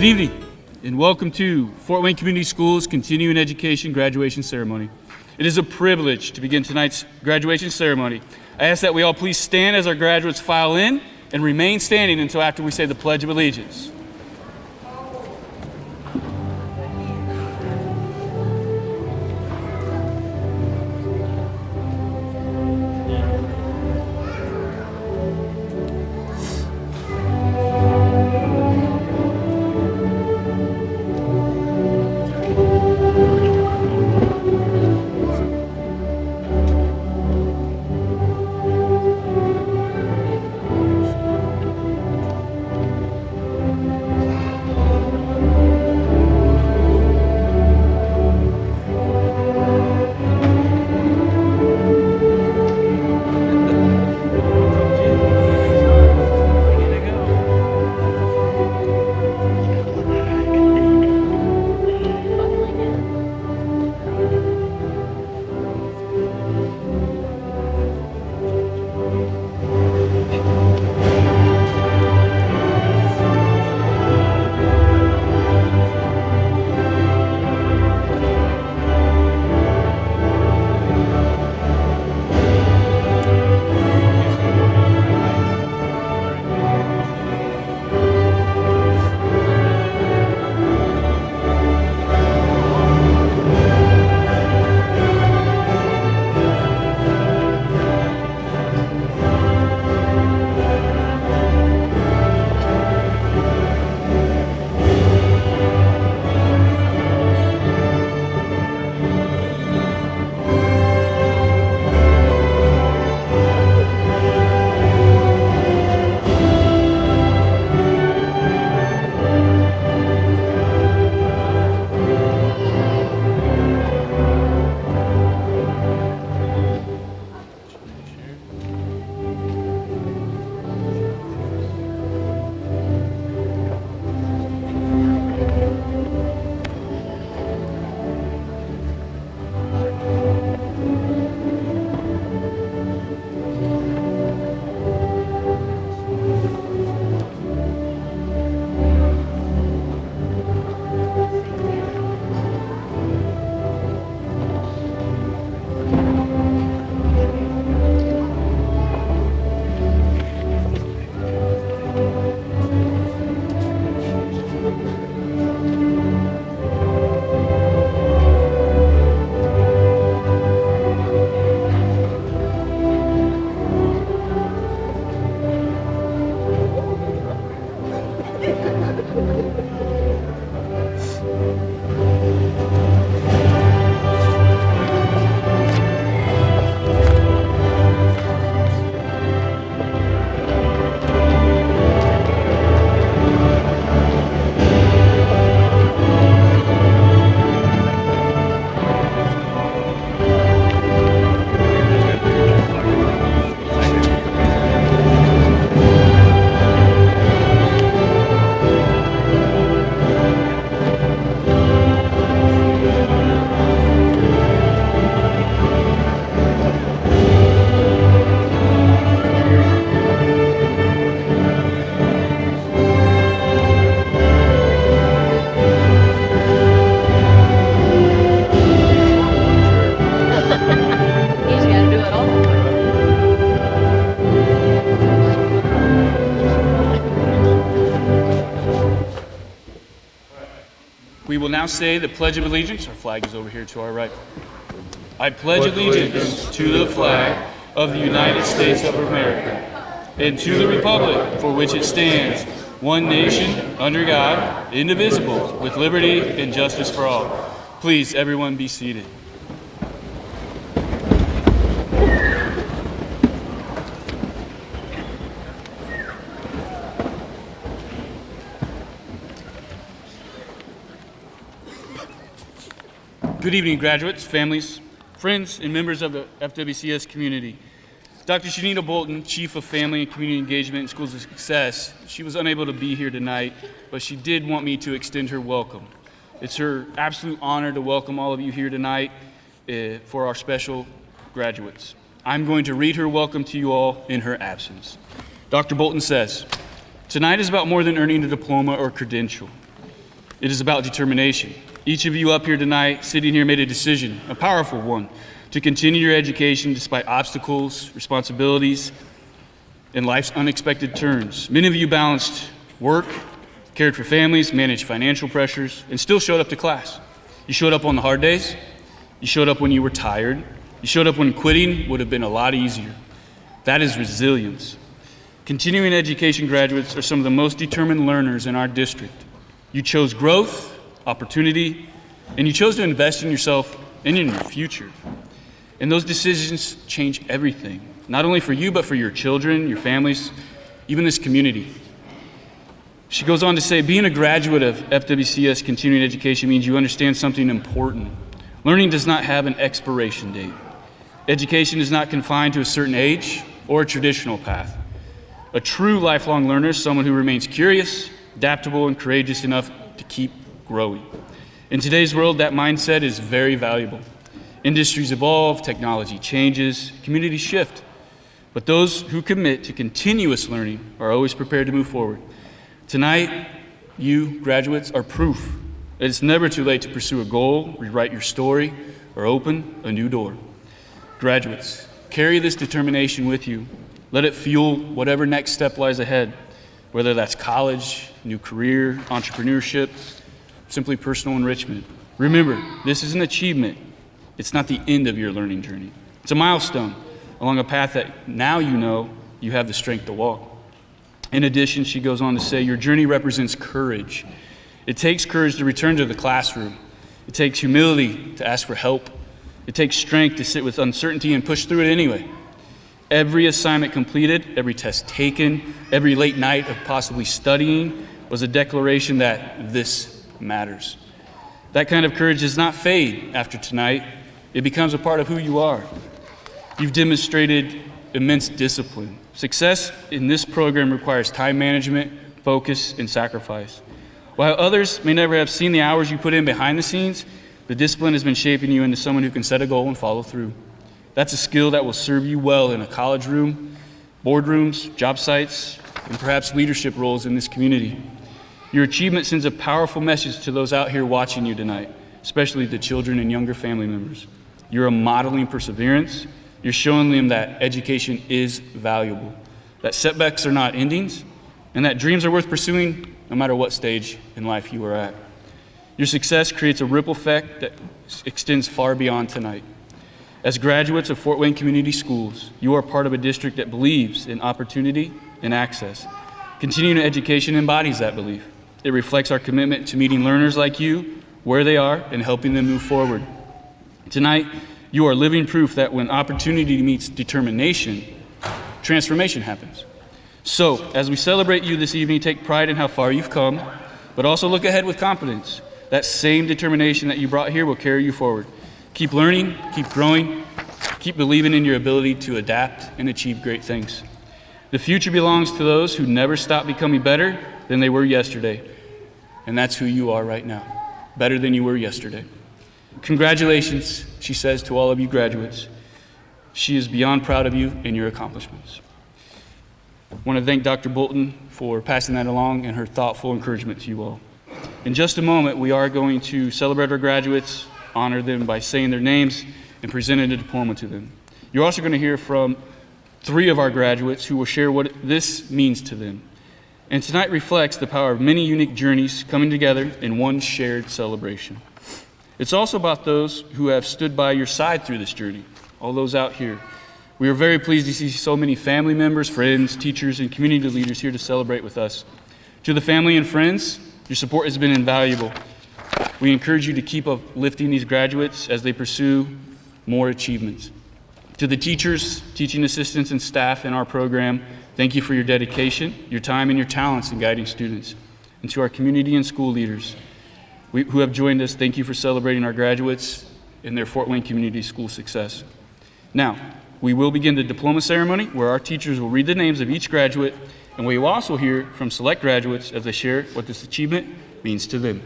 Good evening, and welcome to Fort Wayne Community Schools Continuing Education Graduation Ceremony. It is a privilege to begin tonight's graduation ceremony. I ask that we all please stand as our graduates file in and remain standing until after we say the Pledge of Allegiance. We will now say the Pledge of Allegiance. Our flag is over here to our right. I pledge allegiance to the flag of the United States of America and to the republic for which it stands, one nation, under God, indivisible, with liberty and justice for all. Please, everyone, be seated. Good evening, graduates, families, friends, and members of the FWCS community. Dr. Shanita Bolton, Chief of Family and Community Engagement and Schools of Success, she was unable to be here tonight, but she did want me to extend her welcome. It's her absolute honor to welcome all of you here tonight for our special graduates. I'm going to read her welcome to you all in her absence. Dr. Bolton says, "Tonight is about more than earning a diploma or credential. It is about determination. Each of you up here tonight, sitting here, made a decision, a powerful one, to continue your education despite obstacles, responsibilities, and life's unexpected turns. Many of you balanced work, cared for families, managed financial pressures, and still showed up to class. You showed up on the hard days. You showed up when you were tired. You showed up when quitting would have been a lot easier. That is resilience. Continuing education graduates are some of the most determined learners in our district. You chose growth, opportunity, and you chose to invest in yourself and in your future. And those decisions change everything, not only for you, but for your children, your families, even this community. She goes on to say, being a graduate of FWCS continuing education means you understand something important. Learning does not have an expiration date. Education is not confined to a certain age or a traditional path. A true lifelong learner is someone who remains curious, adaptable, and courageous enough to keep growing. In today's world, that mindset is very valuable. Industries evolve, technology changes, communities shift. But those who commit to continuous learning are always prepared to move forward. Tonight, you graduates are proof that it's never too late to pursue a goal, rewrite your story, or open a new door. Graduates, carry this determination with you. Let it fuel whatever next step lies ahead, whether that's college, new career, entrepreneurship, simply personal enrichment. Remember, this is an achievement. It's not the end of your learning journey. It's a milestone along a path that now you know you have the strength to walk. In addition, she goes on to say, your journey represents courage. It takes courage to return to the classroom. It takes humility to ask for help. It takes strength to sit with uncertainty and push through it anyway. Every assignment completed, every test taken, every late night of possibly studying was a declaration that this matters. That kind of courage does not fade after tonight. It becomes a part of who you are. You've demonstrated immense discipline. Success in this program requires time management, focus, and sacrifice. While others may never have seen the hours you put in behind the scenes, the discipline has been shaping you into someone who can set a goal and follow through. That's a skill that will serve you well in a college room, boardrooms, job sites, and perhaps leadership roles in this community. Your achievement sends a powerful message to those out here watching you tonight, especially the children and younger family members. You're modeling perseverance. You're showing them that education is valuable, that setbacks are not endings, and that dreams are worth pursuing no matter what stage in life you are at. Your success creates a ripple effect that extends far beyond tonight. As graduates of Fort Wayne Community Schools, you are part of a district that believes in opportunity and access. Continuing education embodies that belief. It reflects our commitment to meeting learners like you where they are and helping them move forward. Tonight, you are living proof that when opportunity meets determination, transformation happens. So, as we celebrate you this evening, take pride in how far you've come, but also look ahead with confidence. That same determination that you brought here will carry you forward. Keep learning, keep growing, keep believing in your ability to adapt and achieve great things. The future belongs to those who never stop becoming better than they were yesterday. And that's who you are right now, better than you were yesterday. Congratulations, she says to all of you graduates. She is beyond proud of you and your accomplishments. I want to thank Dr. Bolton for passing that along and her thoughtful encouragement to you all. In just a moment, we are going to celebrate our graduates, honor them by saying their names, and presenting a diploma to them. You're also going to hear from 3 of our graduates who will share what this means to them. And tonight reflects the power of many unique journeys coming together in one shared celebration. It's also about those who have stood by your side through this journey, all those out here. We are very pleased to see so many family members, friends, teachers, and community leaders here to celebrate with us. To the family and friends, your support has been invaluable. We encourage you to keep uplifting these graduates as they pursue more achievements. To the teachers, teaching assistants, and staff in our program, thank you for your dedication, your time, and your talents in guiding students. And to our community and school leaders who have joined us, thank you for celebrating our graduates and their Fort Wayne Community School success. Now, we will begin the diploma ceremony where our teachers will read the names of each graduate, and we will also hear from select graduates as they share what this achievement means to them.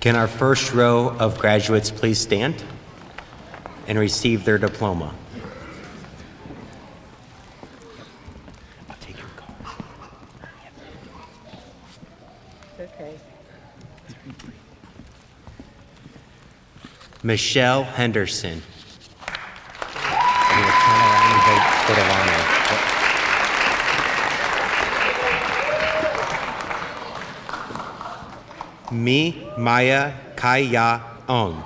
Can our first row of graduates please stand and receive their diploma? I'll take your call. Okay. Michelle Henderson. I'm gonna turn around and go to Lana. Mi Maya Kaya On.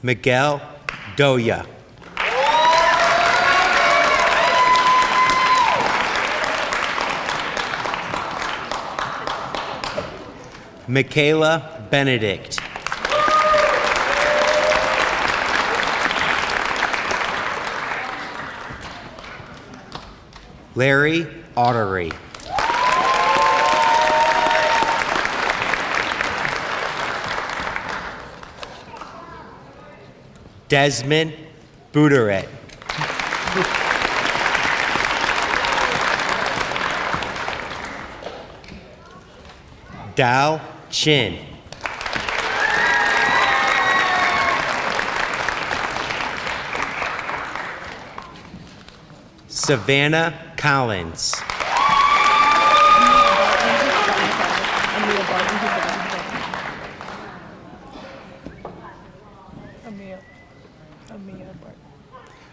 Miguel Doya. Michaela Benedict. Larry Ottery. Desmond Bouderet. Dao Chin. Savannah Collins.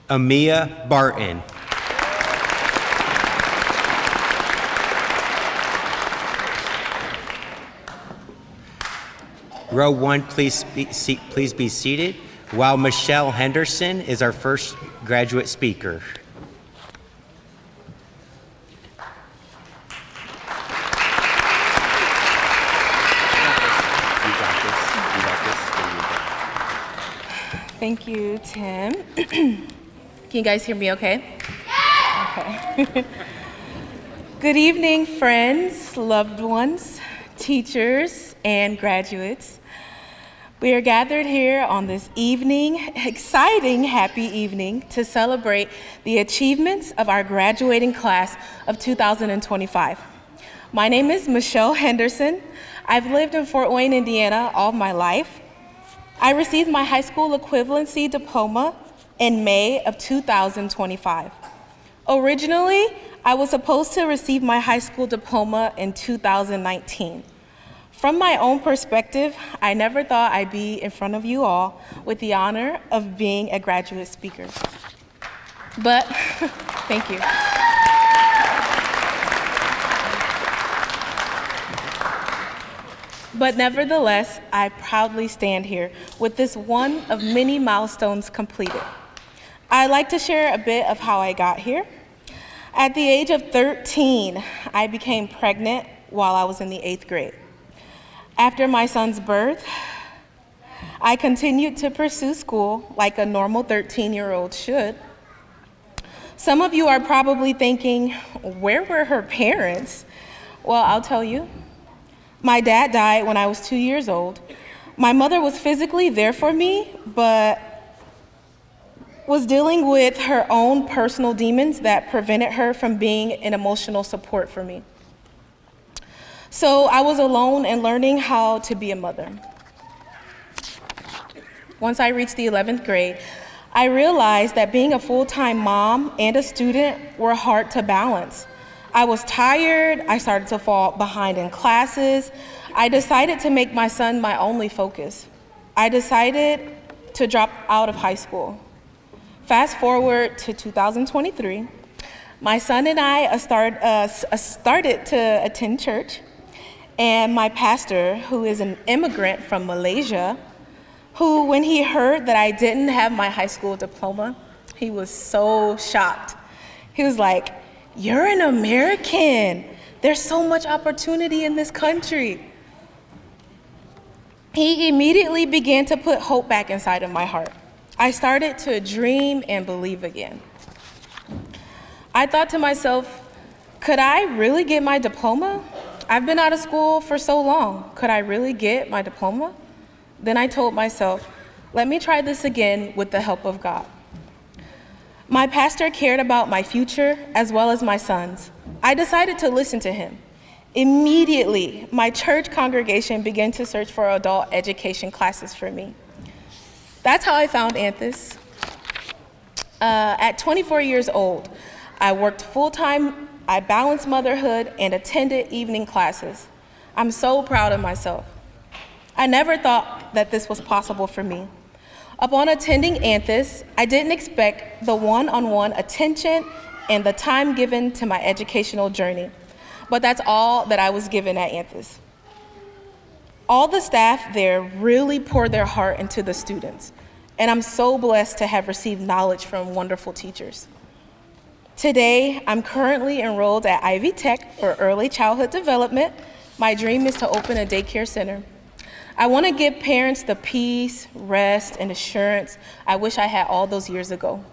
Amia Barton. Row one, please be seated, while Michelle Henderson is our first graduate speaker. Thank you, Tim. Can you guys hear me okay? Okay. Good evening, friends, loved ones, teachers, and graduates. We are gathered here on this evening, exciting, happy evening, to celebrate the achievements of our graduating class of 2025. My name is Michelle Henderson. I've lived in Fort Wayne, Indiana all my life. I received my high school equivalency diploma in May of 2025. Originally, I was supposed to receive my high school diploma in 2019. From my own perspective, I never thought I'd be in front of you all with the honor of being a graduate speaker. But, thank you. But nevertheless, I proudly stand here with this one of many milestones completed. I'd like to share a bit of how I got here. At the age of 13, I became pregnant while I was in the 8th grade. After my son's birth, I continued to pursue school like a normal 13-year-old should. Some of you are probably thinking, where were her parents? Well, I'll tell you. My dad died when I was 2 years old. My mother was physically there for me, but was dealing with her own personal demons that prevented her from being an emotional support for me. So I was alone and learning how to be a mother. Once I reached the 11th grade, I realized that being a full-time mom and a student were hard to balance. I was tired, I started to fall behind in classes. I decided to make my son my only focus. I decided to drop out of high school. Fast forward to 2023, my son and I started to attend church, and my pastor, who is an immigrant from Malaysia, who, when he heard that I didn't have my high school diploma, he was so shocked. He was like, "You're an American. There's so much opportunity in this country." He immediately began to put hope back inside of my heart. I started to dream and believe again. I thought to myself, could I really get my diploma? I've been out of school for so long. Could I really get my diploma? Then I told myself, let me try this again with the help of God. My pastor cared about my future as well as my son's. I decided to listen to him. Immediately, my church congregation began to search for adult education classes for me. That's how I found Anthus. At 24 years old, I worked full-time, I balanced motherhood, and attended evening classes. I'm so proud of myself. I never thought that this was possible for me. Upon attending Anthus, I didn't expect the one-on-one attention and the time given to my educational journey, but that's all that I was given at Anthus. All the staff there really poured their heart into the students, and I'm so blessed to have received knowledge from wonderful teachers. Today, I'm currently enrolled at Ivy Tech for early childhood development. My dream is to open a daycare center. I want to give parents the peace, rest, and assurance I wish I had all those years ago.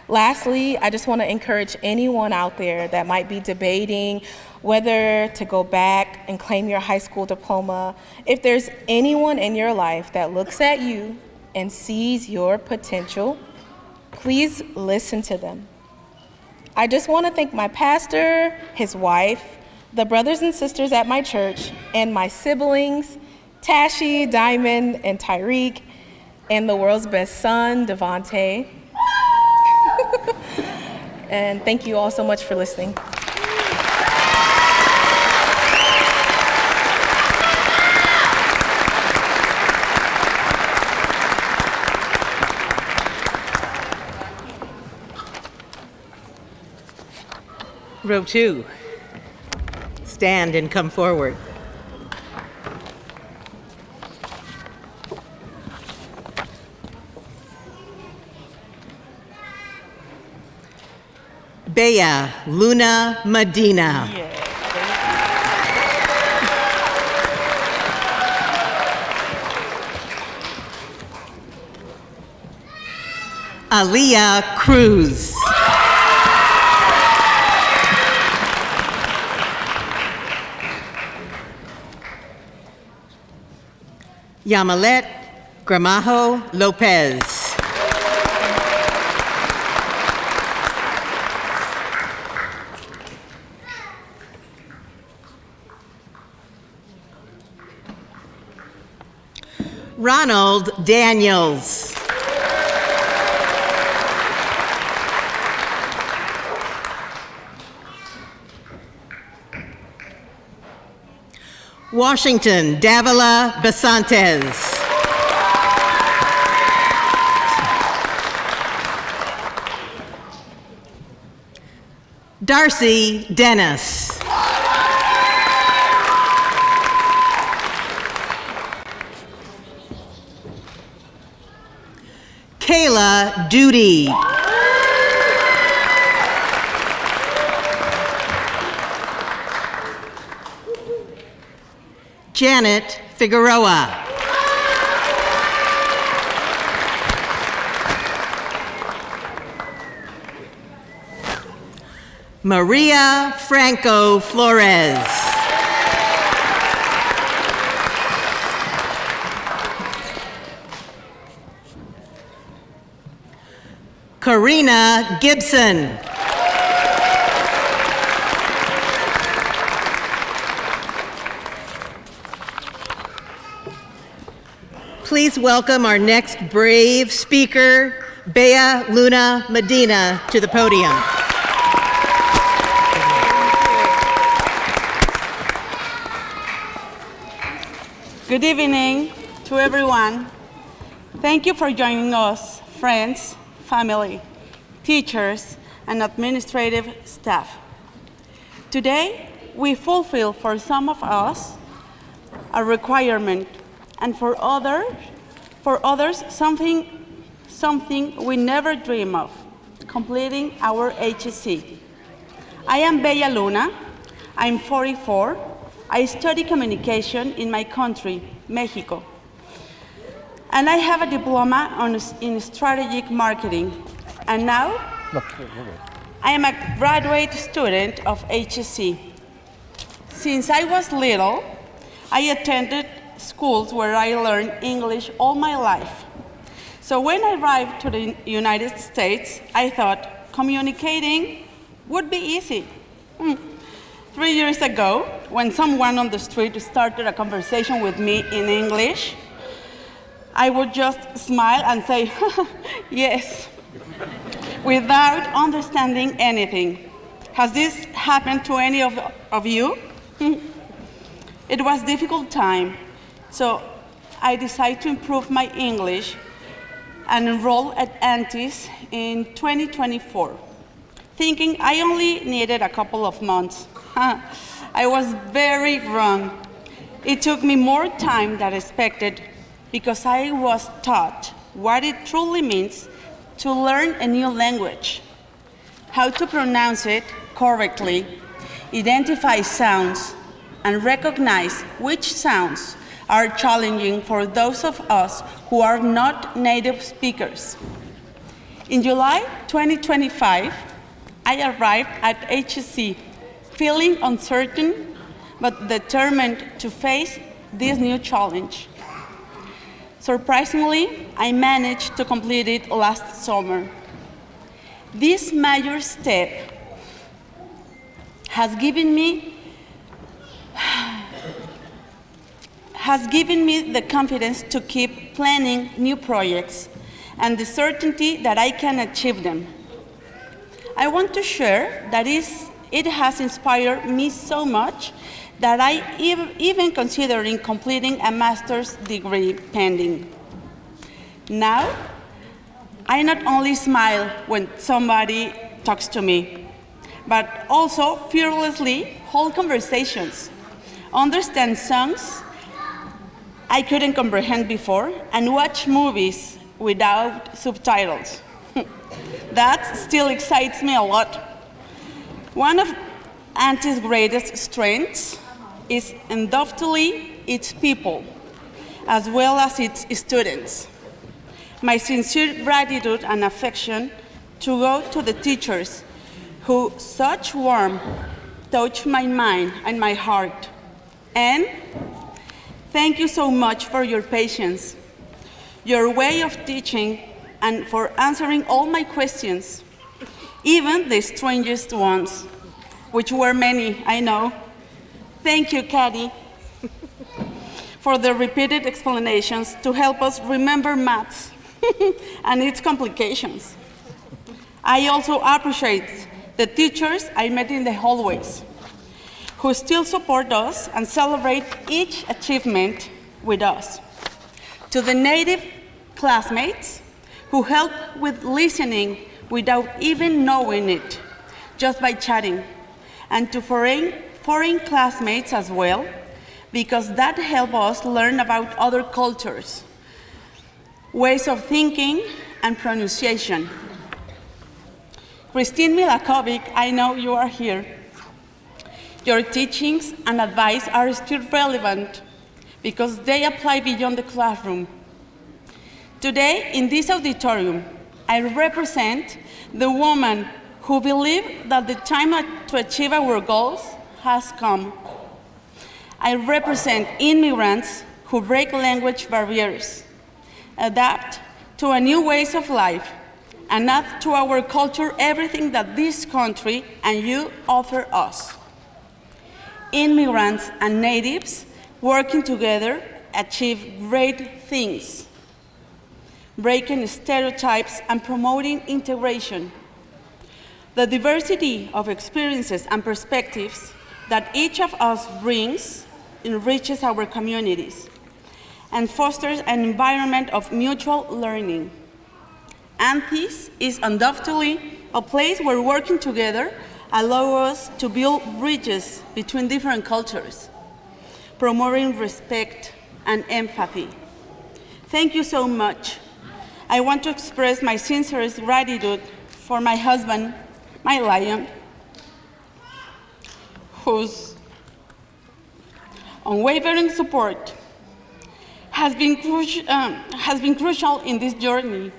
Lastly, I just want to encourage anyone out there that might be debating whether to go back and claim your high school diploma. If there's anyone in your life that looks at you and sees your potential, please listen to them. I just want to thank my pastor, his wife, the brothers and sisters at my church, and my siblings, Tashi, Diamond, and Tyreek, and the world's best son, Devontae. And thank you all so much for listening. Row 2, stand and come forward. Bea Luna Medina. Aliyah Cruz. Yamilet Gramajo Lopez. Ronald Daniels. Washington Davila Basantes. Darcy Dennis. Kayla Duty. Janet Figueroa. Maria Franco Flores. Karina Gibson. Please welcome our next brave speaker, Bea Luna Medina, to the podium. Good evening to everyone. Thank you for joining us, friends, family, teachers, and administrative staff. Today, we fulfill for some of us a requirement, and for others something we never dream of, completing our HSC. I am Bea Luna. I'm 44. I study communication in my country, Mexico. And I have a diploma in strategic marketing. And now, I am a graduate student of HSC. Since I was little, I attended schools where I learned English all my life. So when I arrived to the United States, I thought communicating would be easy. 3 years ago, when someone on the street started a conversation with me in English, I would just smile and say, yes, without understanding anything. Has this happened to any of you? It was a difficult time, so I decided to improve my English and enroll at Antis in 2024, thinking I only needed a couple of months. I was very wrong. It took me more time than expected because I was taught what it truly means to learn a new language, how to pronounce it correctly, identify sounds, and recognize which sounds are challenging for those of us who are not native speakers. In July 2025, I arrived at HSC feeling uncertain but determined to face this new challenge. Surprisingly, I managed to complete it last summer. This major step has given me the confidence to keep planning new projects and the certainty that I can achieve them. I want to share that it has inspired me so much that I even considering completing a master's degree pending. Now, I not only smile when somebody talks to me, but also fearlessly hold conversations, understand songs I couldn't comprehend before, and watch movies without subtitles. That still excites me a lot. One of Antis' greatest strengths is undoubtedly its people, as well as its students. My sincere gratitude and affection to go to the teachers who such warmth touched my mind and my heart. And thank you so much for your patience, your way of teaching, and for answering all my questions, even the strangest ones, which were many, I know. Thank you, Kathy, for the repeated explanations to help us remember maths and its complications. I also appreciate the teachers I met in the hallways, who still support us and celebrate each achievement with us. To the native classmates who help with listening without even knowing it, just by chatting, and to foreign classmates as well, because that helps us learn about other cultures, ways of thinking, and pronunciation. Christine Milakovic, I know you are here. Your teachings and advice are still relevant because they apply beyond the classroom. Today, in this auditorium, I represent the women who believe that the time to achieve our goals has come. I represent immigrants who break language barriers, adapt to a new ways of life, and add to our culture everything that this country and you offer us. Immigrants and natives working together achieve great things, breaking stereotypes and promoting integration. The diversity of experiences and perspectives that each of us brings enriches our communities and fosters an environment of mutual learning. Antis is undoubtedly a place where working together allows us to build bridges between different cultures, promoting respect and empathy. Thank you so much. I want to express my sincerest gratitude for my husband, my lion, whose unwavering support has been crucial in this journey.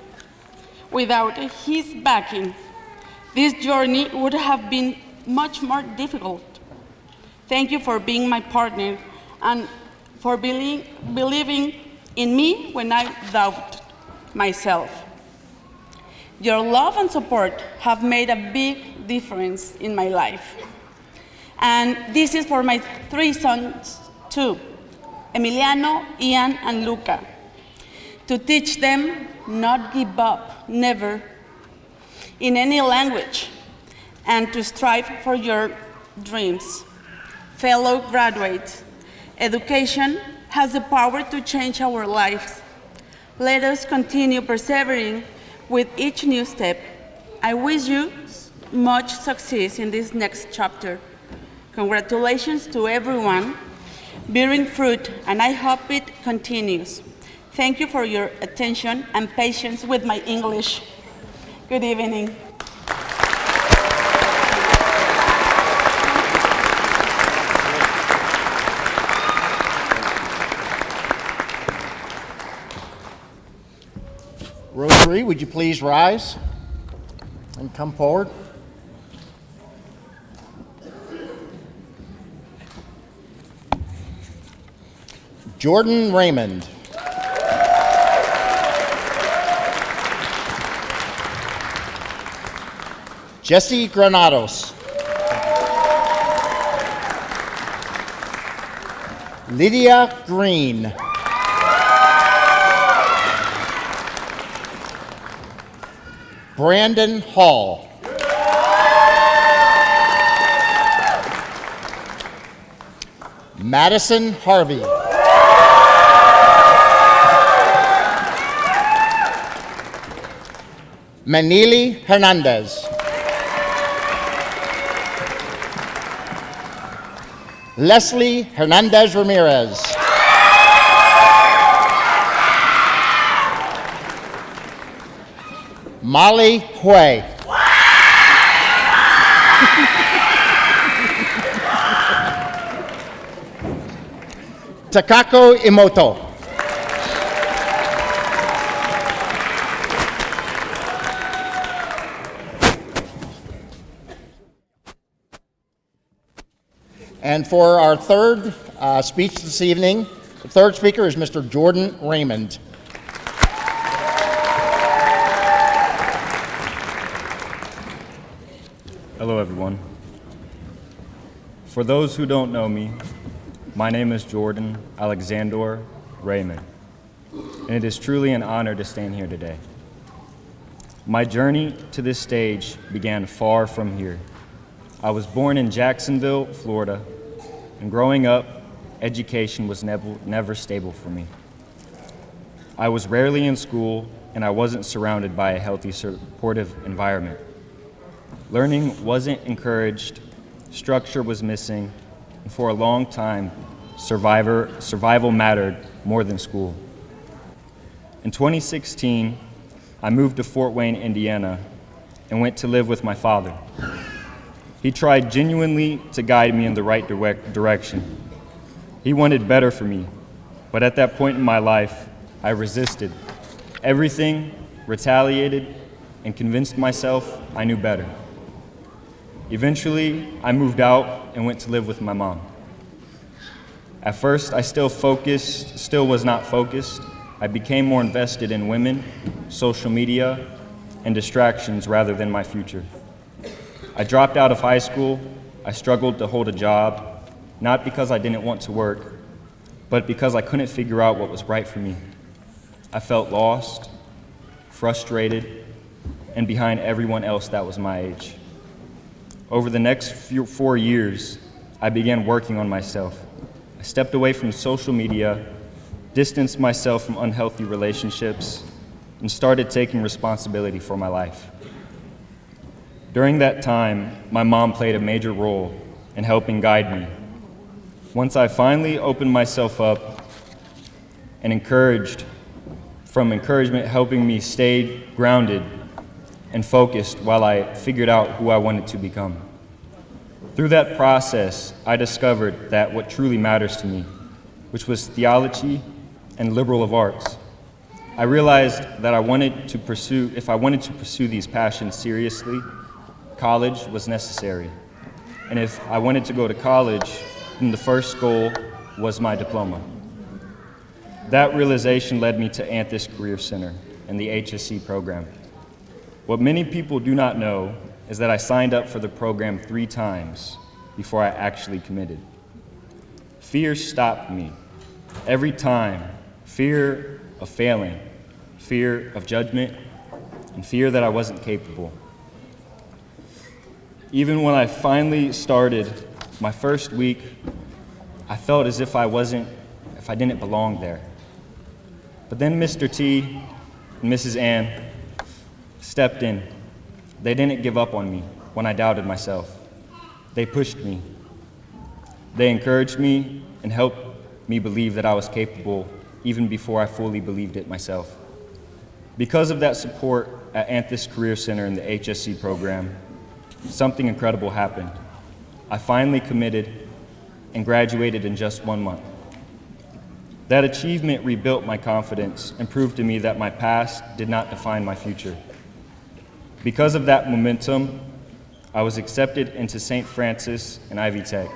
Without his backing, this journey would have been much more difficult. Thank you for being my partner and for believing in me when I doubted. myself. Your love and support have made a big difference in my life. And this is for my 3 sons too, Emiliano, Ian, and Luca, to teach them not give up, never, in any language, and to strive for your dreams. Fellow graduates, education has the power to change our lives. Let us continue persevering with each new step. I wish you much success in this next chapter. Congratulations to everyone bearing fruit, and I hope it continues. Thank you for your attention and patience with my English. Good evening. Row 3, would you please rise and come forward? Jordan Raymond. Jesse Granados. Lydia Green. Brandon Hall. Madison Harvey. Manili Hernandez. Leslie Hernandez Ramirez. Molly Hui. Takako Imoto. And for our third speech this evening, the third speaker is Mr. Jordan Raymond. Hello, everyone. For those who don't know me, my name is Jordan Alexander Raymond, and it is truly an honor to stand here today. My journey to this stage began far from here. I was born in Jacksonville, Florida, and growing up, education was never stable for me. I was rarely in school, and I wasn't surrounded by a healthy, supportive environment. Learning wasn't encouraged, structure was missing, and for a long time, survival mattered more than school. In 2016, I moved to Fort Wayne, Indiana, and went to live with my father. He tried genuinely to guide me in the right direction. He wanted better for me, but at that point in my life, I resisted everything, retaliated, and convinced myself I knew better. Eventually, I moved out and went to live with my mom. At first, I still was not focused. I became more invested in women, social media, and distractions rather than my future. I dropped out of high school. I struggled to hold a job, not because I didn't want to work, but because I couldn't figure out what was right for me. I felt lost, frustrated, and behind everyone else that was my age. Over the next 4 years, I began working on myself. I stepped away from social media, distanced myself from unhealthy relationships, and started taking responsibility for my life. During that time, my mom played a major role in helping guide me. Once I finally opened myself up and encouragement helping me stay grounded and focused while I figured out who I wanted to become. Through that process, I discovered that what truly matters to me, which was theology and liberal arts. I realized that if I wanted to pursue these passions seriously, college was necessary. And if I wanted to go to college, then the first goal was my diploma. That realization led me to Anthus Career Center, in the HSC program. What many people do not know is that I signed up for the program 3 times before I actually committed. Fear stopped me. Every time, fear of failing, fear of judgment, and fear that I wasn't capable. Even when I finally started my first week, I felt as if I didn't belong there. But then Mr. T and Mrs. Ann stepped in. They didn't give up on me when I doubted myself. They pushed me. They encouraged me and helped me believe that I was capable even before I fully believed it myself. Because of that support at Anthis Career Center in the HSC program, something incredible happened. I finally committed and graduated in just 1 month. That achievement rebuilt my confidence and proved to me that my past did not define my future. Because of that momentum, I was accepted into St. Francis and Ivy Tech.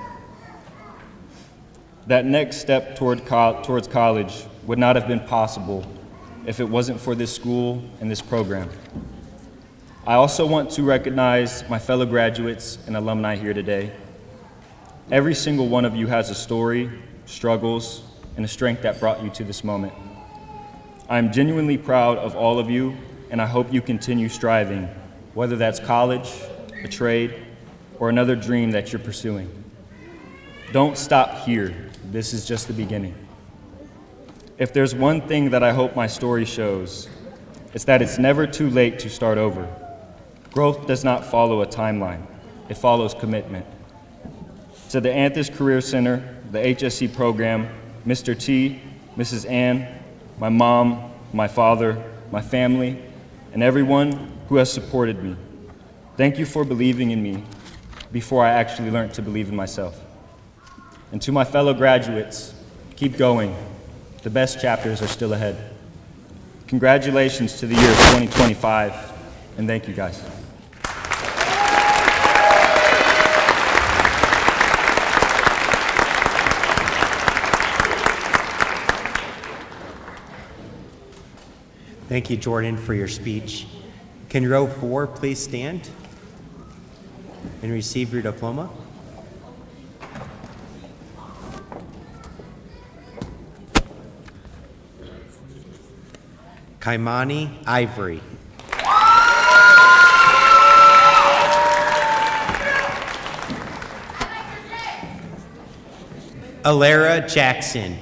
That next step towards college would not have been possible if it wasn't for this school and this program. I also want to recognize my fellow graduates and alumni here today. Every single one of you has a story, struggles, and a strength that brought you to this moment. I am genuinely proud of all of you, and I hope you continue striving, whether that's college, a trade, or another dream that you're pursuing. Don't stop here. This is just the beginning. If there's one thing that I hope my story shows, it's that it's never too late to start over. Growth does not follow a timeline. It follows commitment. To the Anthis Career Center, the HSC program, Mr. T, Mrs. Ann, my mom, my father, my family, and everyone who has supported me. Thank you for believing in me before I actually learned to believe in myself. And to my fellow graduates, keep going. The best chapters are still ahead. Congratulations to the year of 2025, and thank you guys. Thank you, Jordan, for your speech. Can row 4 please stand and receive your diploma? Kaimani Ivory. Alara Jackson.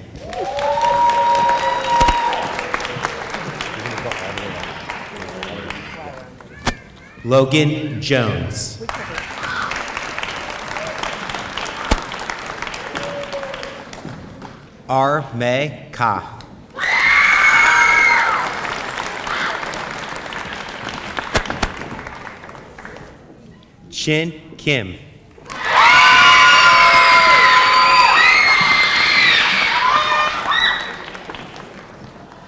Logan Jones. R. May Ka. Chin Kim.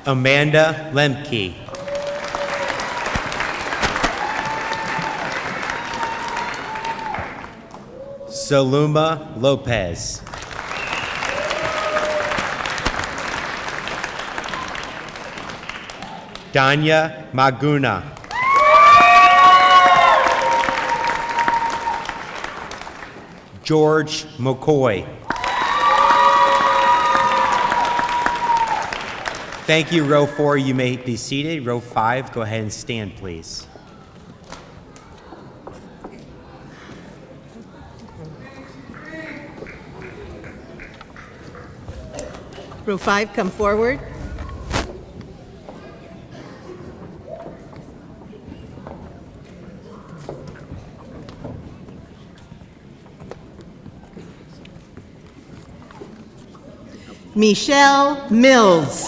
Amanda Lemke. Saluma Lopez. Danya Maguna. George McCoy. Thank you, row 4. You may be seated. Row 5, go ahead and stand, please. Row 5, come forward. Michelle Mills.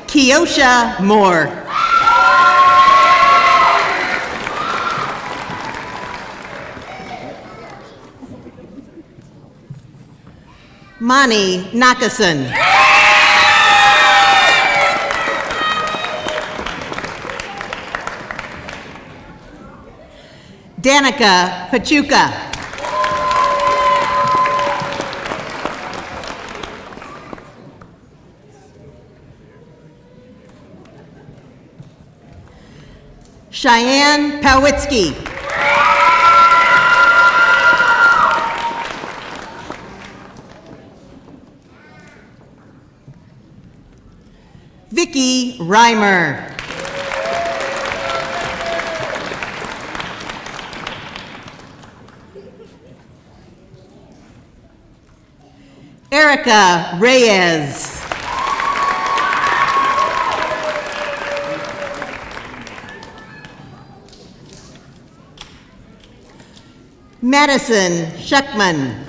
Kiosha Moore. Mani Nakasan. Danica Pachuca. Cheyenne Pawitsky. Vicky Reimer. Erica Reyes. Madison Schuckman.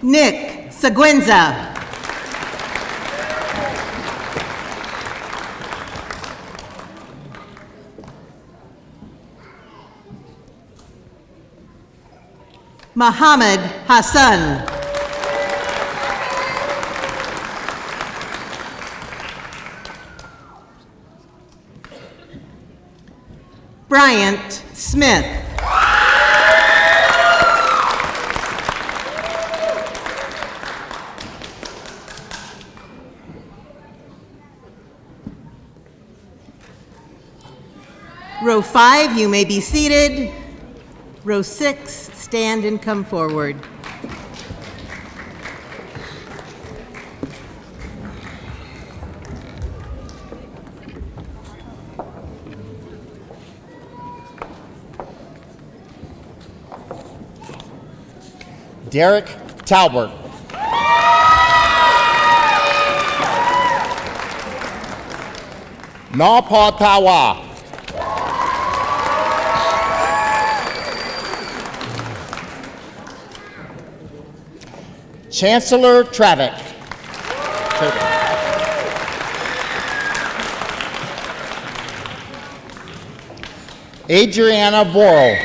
Nick Seguenza. Muhammad Hassan. Bryant Smith. Row 5, you may be seated. Row 6, stand and come forward. Derek Talbert. Napaw Tawa. Chancellor Travick. Adriana Vorel.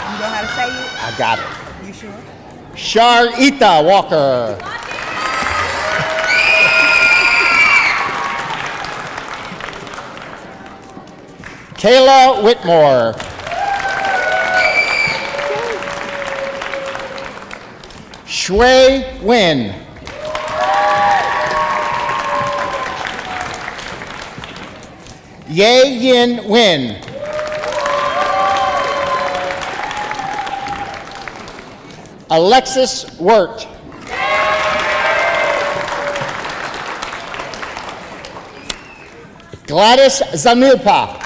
You know how to say it? I got it. You sure? Sharita Walker. Kayla Whitmore. Shui Win. Ye Yin Win. Alexis Wirt. Gladys Zamilpa.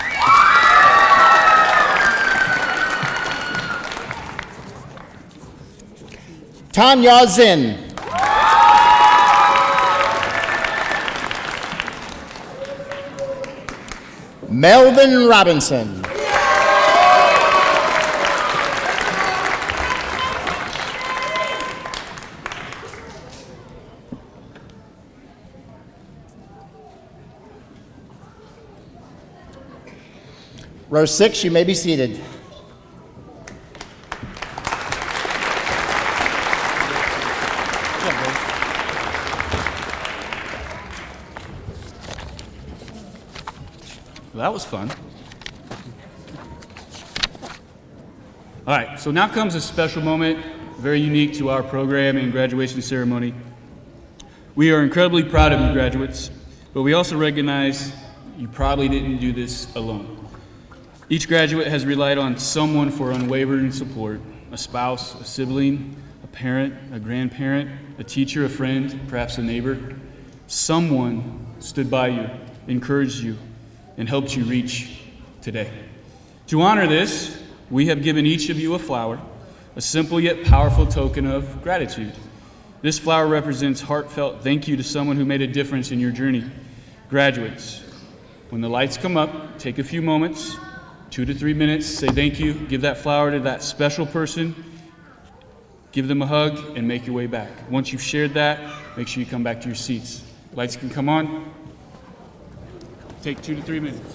Tanya Zinn. Melvin Robinson. Row 6, you may be seated. Well, that was fun. All right, so now comes a special moment, very unique to our program and graduation ceremony. We are incredibly proud of you graduates, but we also recognize you probably didn't do this alone. Each graduate has relied on someone for unwavering support, a spouse, a sibling, a parent, a grandparent, a teacher, a friend, perhaps a neighbor. Someone stood by you, encouraged you, and helped you reach today. To honor this, we have given each of you a flower, a simple yet powerful token of gratitude. This flower represents heartfelt thank you to someone who made a difference in your journey. Graduates, when the lights come up, take a few moments, 2 to 3 minutes, say thank you, give that flower to that special person, give them a hug, and make your way back. Once you've shared that, make sure you come back to your seats. Lights can come on. Take 2 to 3 minutes.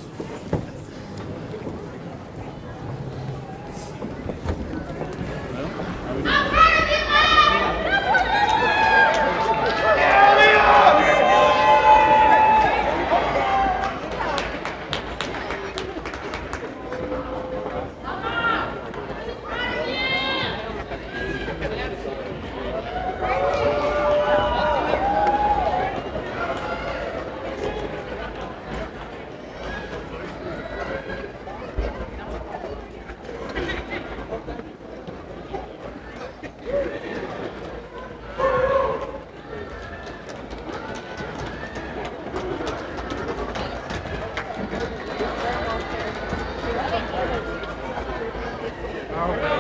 I'm coming back.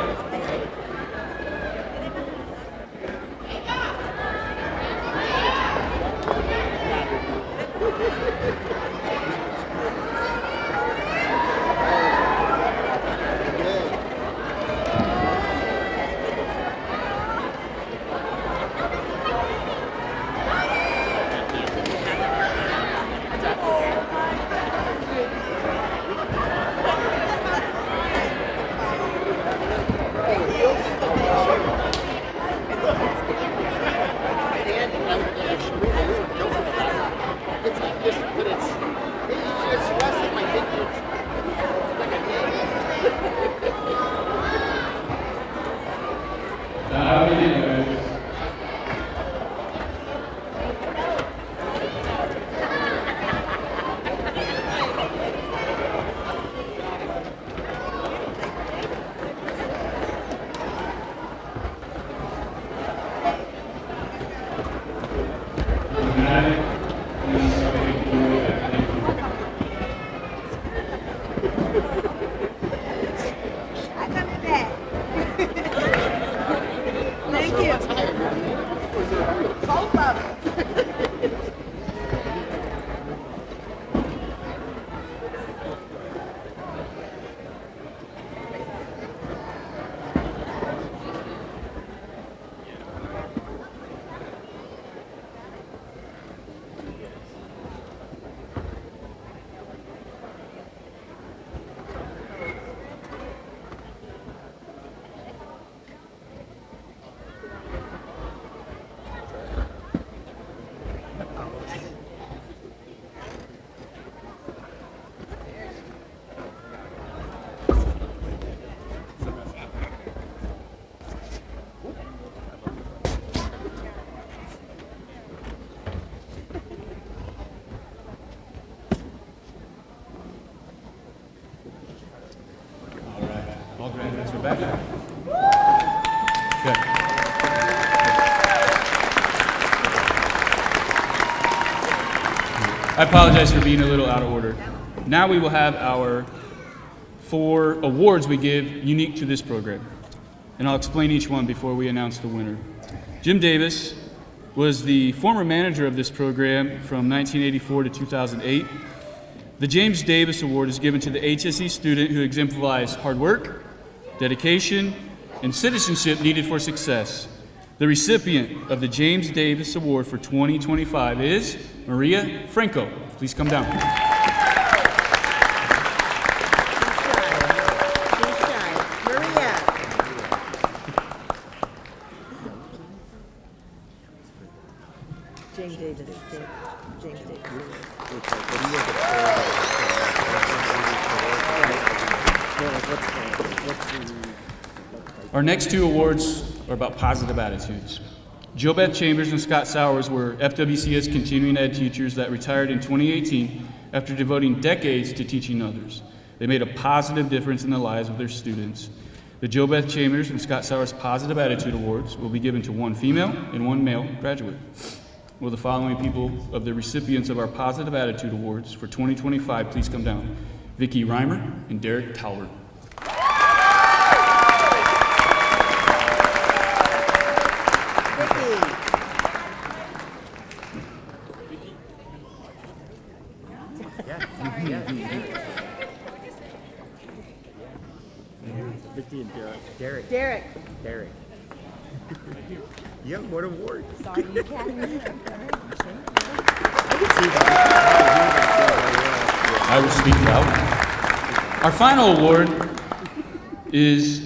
Thank you. Both of them. All graduates are back. Good. I apologize for being a little out of order. Now we will have our 4 awards we give unique to this program. And I'll explain each one before we announce the winner. Jim Davis was the former manager of this program from 1984 to 2008. The James Davis Award is given to the HSE student who exemplifies hard work, dedication, and citizenship needed for success. The recipient of the James Davis Award for 2025 is Maria Franco. Please come down. Maria. James Davis. James Davis. Our next 2 awards are about positive attitudes. JoBeth Chambers and Scott Sowers were FWCS continuing ed teachers that retired in 2018 after devoting decades to teaching others. They made a positive difference in the lives of their students. The JoBeth Chambers and Scott Sowers Positive Attitude Awards will be given to 1 female and 1 male graduate. Will the following people of the recipients of our Positive Attitude Awards for 2025 please come down? Vicki Reimer and Derek Talbert. Vicky and Derek. Derek. Derek. Yeah, what award? I will speak loud. Our final award is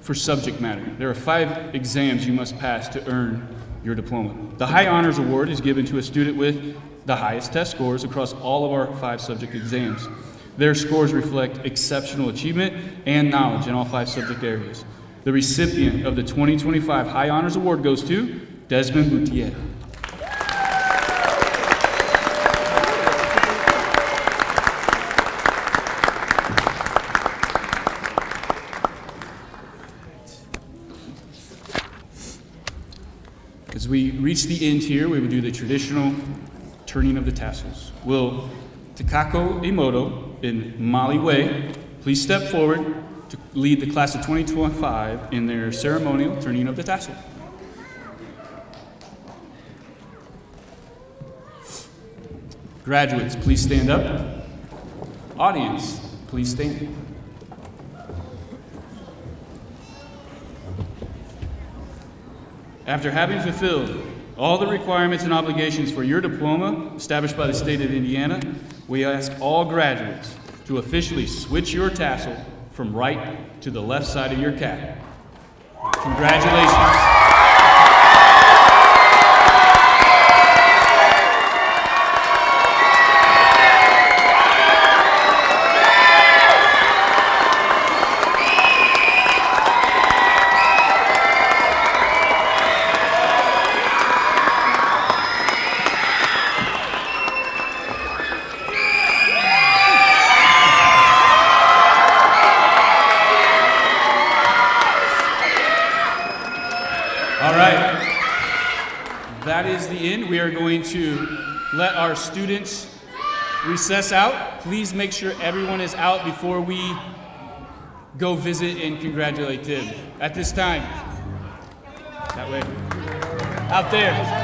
for subject matter. There are 5 exams you must pass to earn your diploma. The High Honors Award is given to a student with the highest test scores across all of our 5 subject exams. Their scores reflect exceptional achievement and knowledge in all 5 subject areas. The recipient of the 2025 High Honors Award goes to Desmond Boutier. As we reach the end here, we will do the traditional turning of the tassels. Will Takako Emoto and Molly Way please step forward to lead the class of 2025 in their ceremonial turning of the tassel. Graduates, please stand up. Audience, please stand. After having fulfilled all the requirements and obligations for your diploma established by the state of Indiana, we ask all graduates to officially switch your tassel from right to the left side of your cap. Congratulations. All right, that is the end. We are going to let our students recess out. Please make sure everyone is out before we go visit and congratulate them. At this time, that way, out there.